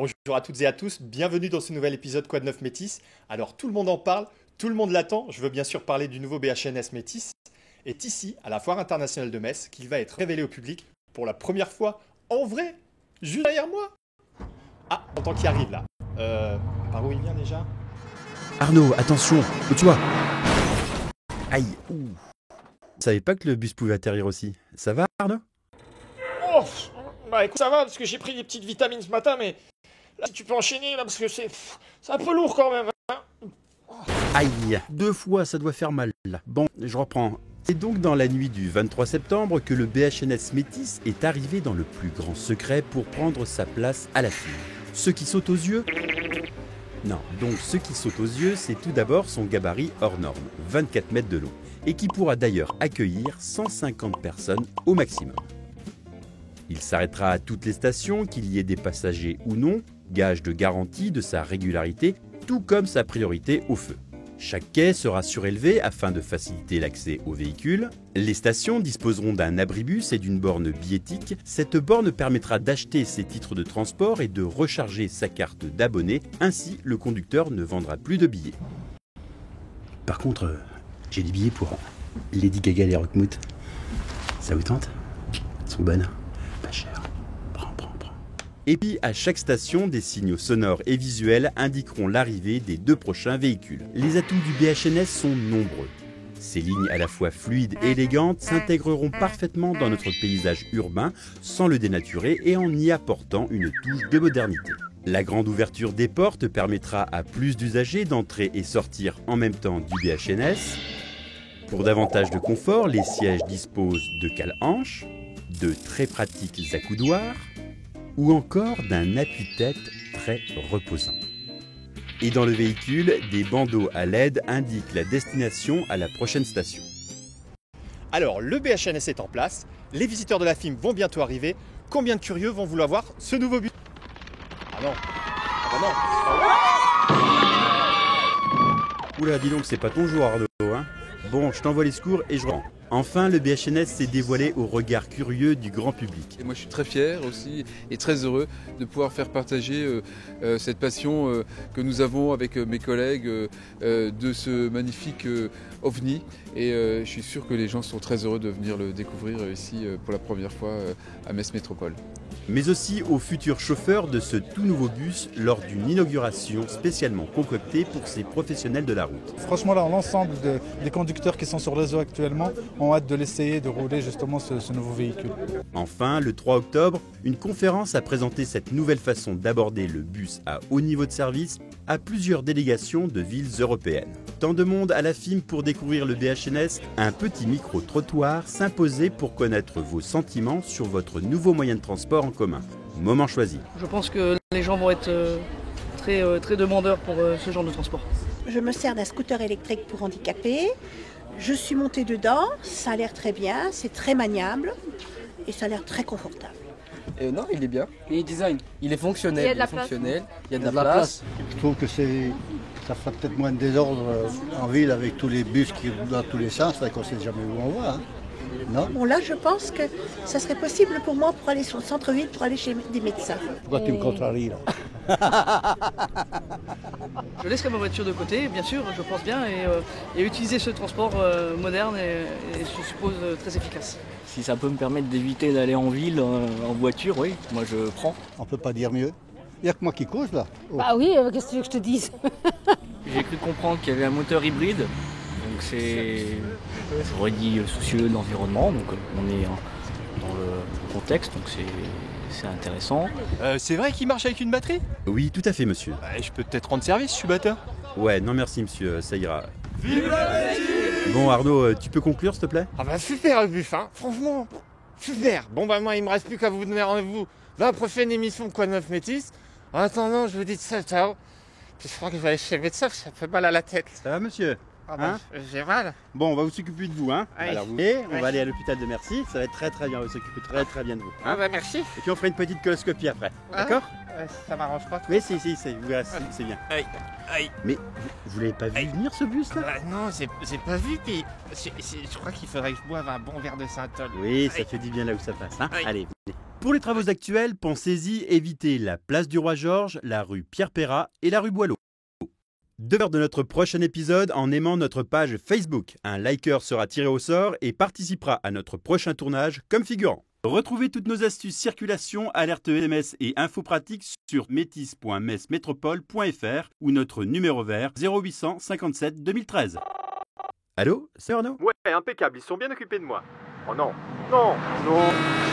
bonjour à toutes et à tous, bienvenue dans ce nouvel épisode Quoi de neuf Métis. Alors tout le monde en parle, tout le monde l'attend, je veux bien sûr parler du nouveau BHNS Métis. Est ici, à la Foire internationale de Metz, qu'il va être révélé au public pour la première fois, en vrai, juste derrière moi. Ah, j'entends qui arrive là. Par où il vient déjà? Arnaud, attention, où tu vas? Aïe, ouh. Je savais pas que le bus pouvait atterrir aussi. Ça va, Arnaud? Oh, bah écoute, ça va parce que j'ai pris des petites vitamines ce matin, mais là, si tu peux enchaîner là parce que c'est un peu lourd quand même. Hein. Aïe, 2 fois, ça doit faire mal. Bon, je reprends. C'est donc dans la nuit du 23 septembre que le BHNS Métis est arrivé dans le plus grand secret pour prendre sa place à la file. Ce qui saute aux yeux... Non, donc ce qui saute aux yeux, c'est tout d'abord son gabarit hors norme, 24 mètres de long, et qui pourra d'ailleurs accueillir 150 personnes au maximum. Il s'arrêtera à toutes les stations, qu'il y ait des passagers ou non, gage de garantie de sa régularité, tout comme sa priorité au feu. Chaque quai sera surélevé afin de faciliter l'accès aux véhicules. Les stations disposeront d'un abribus et d'une borne billettique. Cette borne permettra d'acheter ses titres de transport et de recharger sa carte d'abonné. Ainsi, le conducteur ne vendra plus de billets. Par contre, j'ai des billets pour Lady Gaga et les Rockmouth. Ça vous tente? Elles sont bonnes. Pas cher. Prends. Et puis, à chaque station, des signaux sonores et visuels indiqueront l'arrivée des 2 prochains véhicules. Les atouts du BHNS sont nombreux. Ces lignes à la fois fluides et élégantes s'intégreront parfaitement dans notre paysage urbain sans le dénaturer et en y apportant une touche de modernité. La grande ouverture des portes permettra à plus d'usagers d'entrer et sortir en même temps du BHNS. Pour davantage de confort, les sièges disposent de cale-hanches, de très pratiques accoudoirs, ou encore d'un appui-tête très reposant. Et dans le véhicule, des bandeaux à LED indiquent la destination à la prochaine station. Alors, le BHNS est en place, les visiteurs de la FIM vont bientôt arriver. Combien de curieux vont vouloir voir ce nouveau bus? Ah non, Oula, dis donc, c'est pas ton jour, Arnaud, hein? Bon, je t'envoie les secours et je rentre. Enfin, le BHNS s'est dévoilé au regard curieux du grand public. Et moi je suis très fier aussi et très heureux de pouvoir faire partager cette passion que nous avons avec mes collègues de ce magnifique OVNI. Et je suis sûr que les gens sont très heureux de venir le découvrir ici pour la première fois à Metz Métropole. Mais aussi aux futurs chauffeurs de ce tout nouveau bus lors d'une inauguration spécialement concoctée pour ces professionnels de la route. Franchement, là, l'ensemble des conducteurs qui sont sur le réseau actuellement ont hâte de l'essayer, de rouler justement ce nouveau véhicule. Enfin, le 3 octobre, une conférence a présenté cette nouvelle façon d'aborder le bus à haut niveau de service à plusieurs délégations de villes européennes. Tant de monde à la FIM pour découvrir le BHNS, un petit micro-trottoir s'imposait pour connaître vos sentiments sur votre nouveau moyen de transport en commun. Moment choisi. Je pense que les gens vont être très demandeurs pour ce genre de transport. Je me sers d'un scooter électrique pour handicapés. Je suis montée dedans, ça a l'air très bien, c'est très maniable et ça a l'air très confortable. Non, il est bien. Il est design. Il est fonctionnel. Il y a de la Il y a de la place. Je trouve que ça fera peut-être moins de désordre en ville avec tous les bus qui roulent dans tous les sens, parce qu'on ne sait jamais où on va. Hein. Non? Bon là, je pense que ça serait possible pour moi pour aller sur le centre-ville, pour aller chez des médecins. Pourquoi tu me contraries là? Je laisserai ma voiture de côté, bien sûr, je pense bien, et utiliser ce transport moderne et je suppose très efficace. Si ça peut me permettre d'éviter d'aller en ville en voiture, oui, moi je prends. On peut pas dire mieux. Il n'y a que moi qui cause là. Oh. Bah oui, qu'est-ce que tu veux que je te dise? J'ai cru comprendre qu'il y avait un moteur hybride, donc j'aurais dit soucieux de l'environnement, donc on est dans le contexte, donc c'est intéressant. C'est vrai qu'il marche avec une batterie? Oui, tout à fait, monsieur. Je peux peut-être rendre service, je suis batteur. Ouais, non merci, monsieur, ça ira. Vive la Belgique! Bon, Arnaud, tu peux conclure, s'il te plaît? Ah bah super le bus, hein. Franchement, super. Bon bah moi il me reste plus qu'à vous donner rendez-vous dans la prochaine émission Quoi de neuf Métis. En attendant, je vous dis ciao. Puis je crois que je vais aller chez le médecin, ça fait mal à la tête. Ça va, monsieur? Ah bah, j'ai mal. Bon, on va vous s'occuper de vous, hein. Oui. Alors, on va aller à l'hôpital de Merci, ça va être très bien, on va s'occuper très bien de vous. Ah bah merci. Et puis on fera une petite coloscopie après, Ah. d'accord? Ça m'arrange pas trop. Oui, si, vous verrez, c'est bien. Aïe. Mais vous l'avez pas vu venir ce bus là? Non, j'ai pas vu, puis je crois qu'il faudrait que je boive un bon verre de Saint-Ol. Oui, ça fait du bien là où ça passe, hein. Aïe. Allez, venez. Pour les travaux actuels, pensez-y, évitez la place du Roi Georges, la rue Pierre-Perrat et la rue Boileau. Demeure de notre prochain épisode en aimant notre page Facebook. Un liker sera tiré au sort et participera à notre prochain tournage comme figurant. Retrouvez toutes nos astuces circulation, alertes SMS et infos pratiques sur métis.messmétropole.fr ou notre numéro vert 0800 57 2013. Allô, c'est Arnaud ? Ouais, impeccable, ils sont bien occupés de moi. Oh non, non, non.